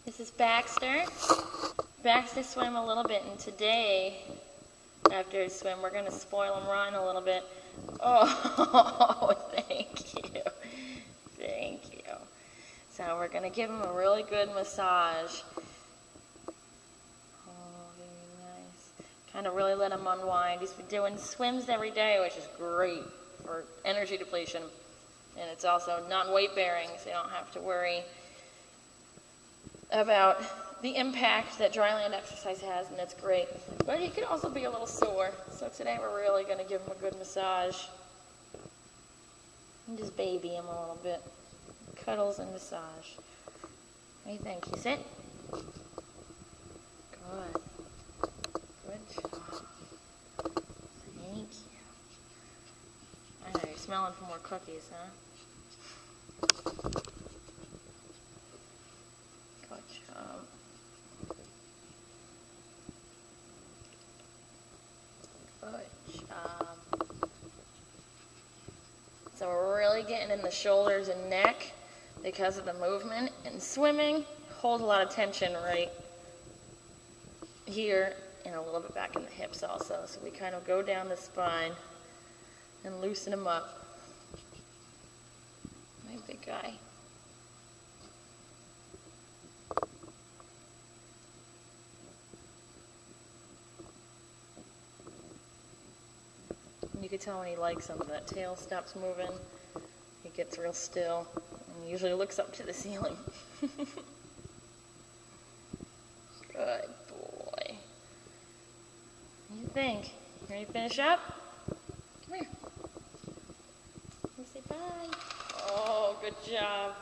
This is Baxter. Baxter swam a little bit, and today, after his swim, we're going to spoil him rotten a little bit. Oh, thank you. Thank you. So we're going to give him a really good massage. Oh, very nice. Kind of really let him unwind. He's been doing swims every day, which is great for energy depletion. And it's also non-weight bearing, so you don't have to worry about the impact that dryland exercise has, and it's great. But he could also be a little sore, so today we're really going to give him a good massage. And just baby him a little bit. Cuddles and massage. What do you think? You sit? Good. Good job. Thank you. I know, you're smelling for more cookies, huh? Good job. So we're really getting in the shoulders and neck because of the movement. And swimming holds a lot of tension right here and a little bit back in the hips also. So we kind of go down the spine and loosen them up. My big guy. You can tell when he likes them. That tail stops moving. He gets real still and usually looks up to the ceiling. Good boy. What do you think? Ready to finish up? Come here. Let's say bye. Oh, good job.